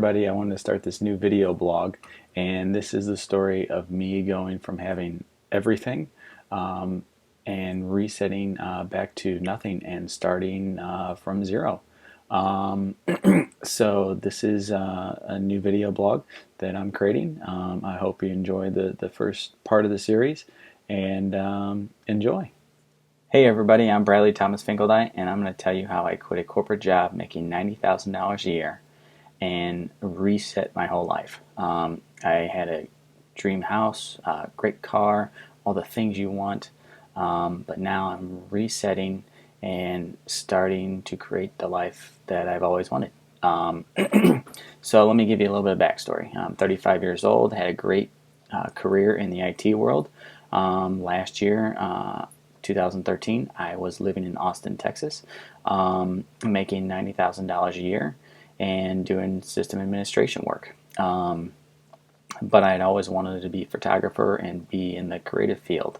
Everybody, I wanted to start this new video blog, and this is the story of me going from having everything um, and resetting back to nothing and starting from zero. Um, so this is a new video blog that I'm creating. I hope you enjoy the first part of the series and enjoy. Hey everybody, I'm Bradley Thomas Finkeldine, and I'm going to tell you how I quit a corporate job making $90,000 a year and reset my whole life. I had a dream house, great car, all the things you want, but now I'm resetting and starting to create the life that I've always wanted. Um, so let me give you a little bit of backstory. I'm 35 years old, had a great career in the IT world. Last year, 2013, I was living in Austin, Texas, making $90,000 a year and doing system administration work. But I'd always wanted to be a photographer and be in the creative field,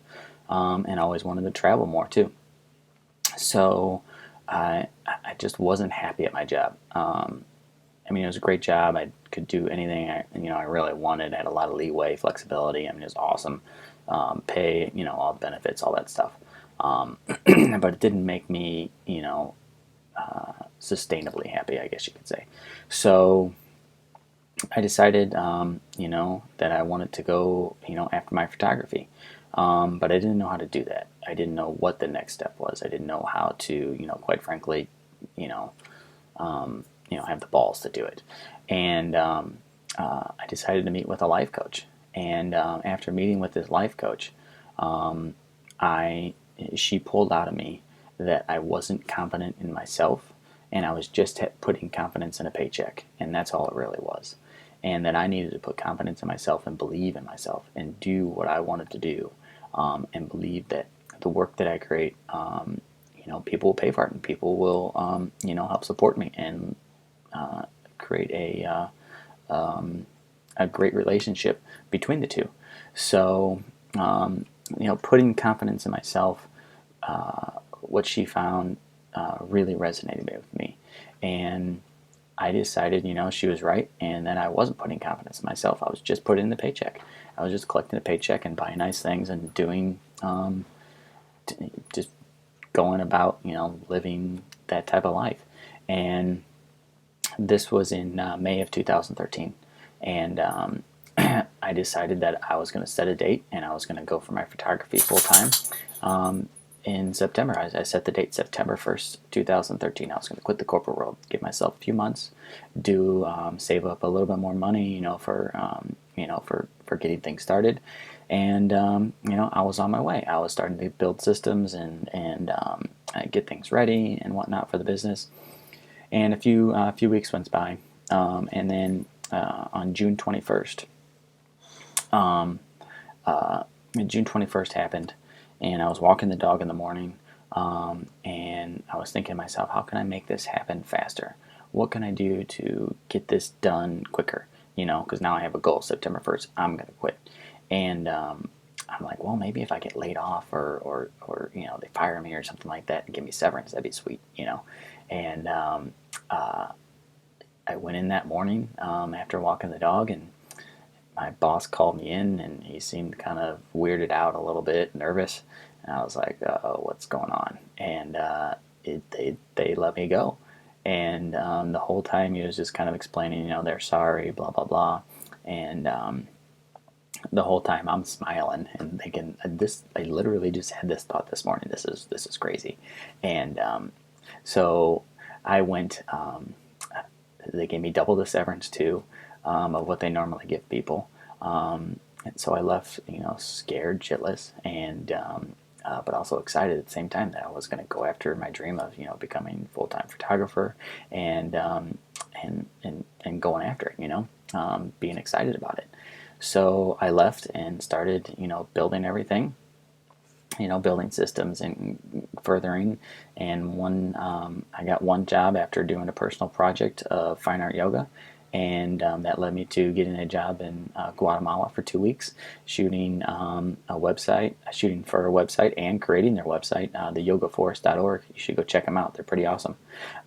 and always wanted to travel more too. So I just wasn't happy at my job. I mean, it was a great job. I could do anything I really wanted. I had a lot of leeway, flexibility. I mean, it was awesome. Pay, all the benefits, all that stuff. But it didn't make me, sustainably happy, I guess you could say. So I decided, that I wanted to go, after my photography. But I didn't know how to do that. I didn't know what the next step was. I didn't know how to, quite frankly, you know, have the balls to do it. And I decided to meet with a life coach. And after meeting with this life coach, um, she pulled out of me that I wasn't confident in myself, and I was just putting confidence in a paycheck, and that's all it really was. And that I needed to put confidence in myself and believe in myself and do what I wanted to do, and believe that the work that I create, people will pay for it, and people will, help support me and create a great relationship between the two. So, putting confidence in myself, what she found really resonated with me. And I decided, she was right, and that I wasn't putting confidence in myself. I was just putting in the paycheck. I was just collecting a paycheck and buying nice things and doing, just going about, living that type of life. And this was in May of 2013. And I decided that I was going to set a date and I was going to go for my photography full time. In September, I set the date September 1st, 2013. I was going to quit the corporate world, give myself a few months, save up a little bit more money, for getting things started. And I was on my way. I was starting to build systems and get things ready and whatnot for the business. And a few weeks went by, and then on June 21st, um, June 21st happened, and I was walking the dog in the morning, and I was thinking to myself, how can I make this happen faster? What can I do to get this done quicker? Because now I have a goal. September 1st, I'm going to quit. And I'm like, well, maybe if I get laid off or they fire me or something like that and give me severance, that'd be sweet. And I went in that morning after walking the dog, and my boss called me in, and he seemed kind of weirded out a little bit, nervous. And I was like, what's going on? And they let me go. And the whole time he was just kind of explaining, they're sorry, blah, blah, blah. And the whole time I'm smiling and thinking, I literally just had this thought this morning. This is crazy. And so I went, they gave me double the severance too, of what they normally give people. And so I left, scared shitless, and but also excited at the same time that I was going to go after my dream of, becoming a full-time photographer and and going after it, being excited about it. So I left and started, building everything, building systems and furthering. And I got one job after doing a personal project of fine art yoga, and that led me to getting a job in Guatemala for 2 weeks, shooting shooting for a website and creating their website, theyogaforest.org. You should go check them out; they're pretty awesome.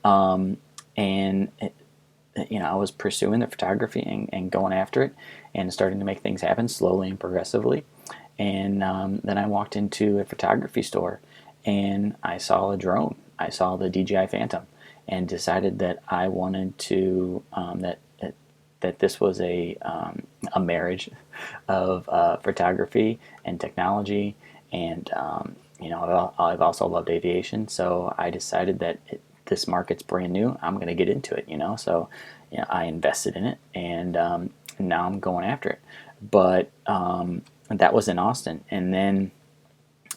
And I was pursuing the photography and going after it and starting to make things happen slowly and progressively. And then I walked into a photography store and I saw a drone. I saw the DJI Phantom and decided that I wanted to, that this was a marriage of photography and technology. And, I've also loved aviation. So I decided that this market's brand new. I'm going to get into it, So, I invested in it and now I'm going after it. But that was in Austin. And then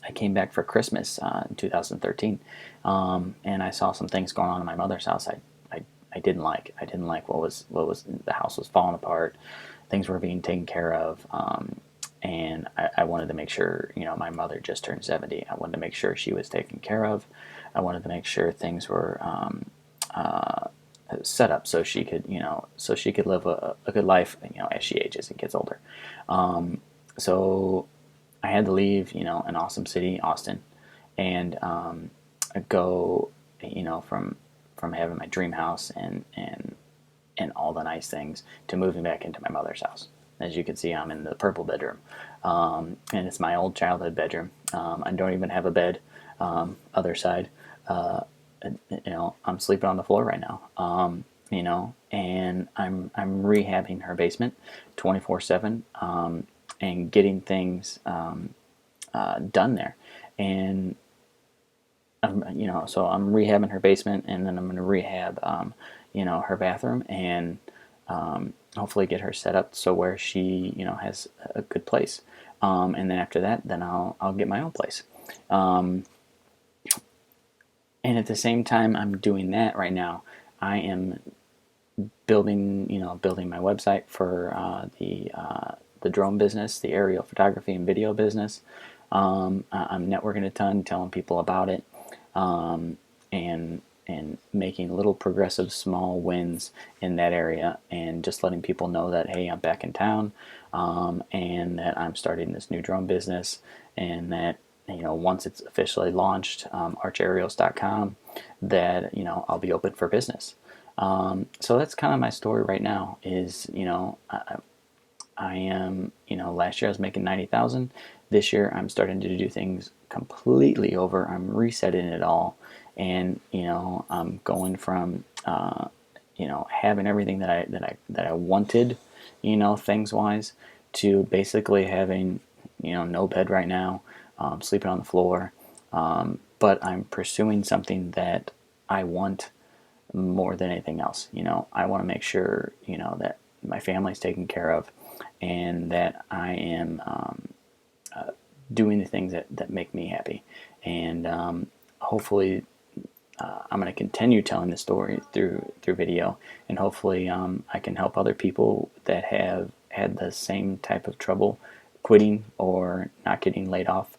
I came back for Christmas in 2013, and I saw some things going on in my mother's house. I didn't like. I didn't like what was the house was falling apart. Things were being taken care of, and I wanted to make sure. My mother just turned 70. I wanted to make sure she was taken care of. I wanted to make sure things were set up so she could, live a good life, as she ages and gets older. So I had to leave, an awesome city, Austin, and go, from having my dream house and all the nice things to moving back into my mother's house. As you can see, I'm in the purple bedroom, and it's my old childhood bedroom. I don't even have a bed. Other side, I'm sleeping on the floor right now. And I'm rehabbing her basement, 24/7. And getting things done there. And so I'm rehabbing her basement, and then I'm going to rehab, her bathroom, and hopefully get her set up so where she, has a good place. And then after that, then I'll get my own place. And at the same time I'm doing that right now, I am building my website for the drone business, the aerial photography and video business. I'm networking a ton, telling people about it, and making little progressive small wins in that area, and just letting people know that, hey, I'm back in town, and that I'm starting this new drone business, and that once it's officially launched, archaerials.com, that I'll be open for business. So that's kind of my story right now. Is I am, last year I was making 90,000. This year I'm starting to do things completely over. I'm resetting it all, and I'm going from having everything that I wanted, things wise, to basically having no bed right now, sleeping on the floor. But I'm pursuing something that I want more than anything else. I want to make sure that my family's taken care of, and that I am doing the things that make me happy. And hopefully, I'm going to continue telling this story through video, and hopefully, I can help other people that have had the same type of trouble quitting or not getting laid off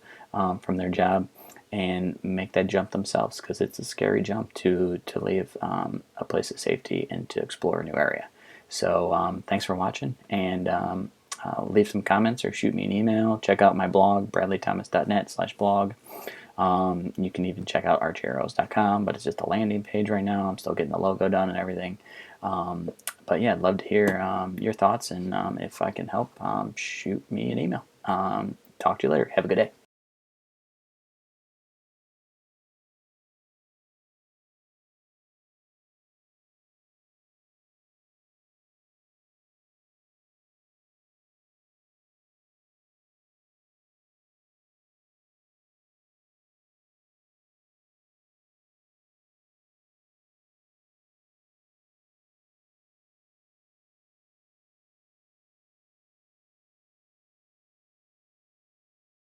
from their job, and make that jump themselves, because it's a scary jump to leave a place of safety and to explore a new area. So thanks for watching, and leave some comments or shoot me an email. Check out my blog, bradleythomas.net/blog. You can even check out archaerials.com, but it's just a landing page right now. I'm still getting the logo done and everything. But yeah, I'd love to hear your thoughts, and if I can help, shoot me an email. Talk to you later. Have a good day.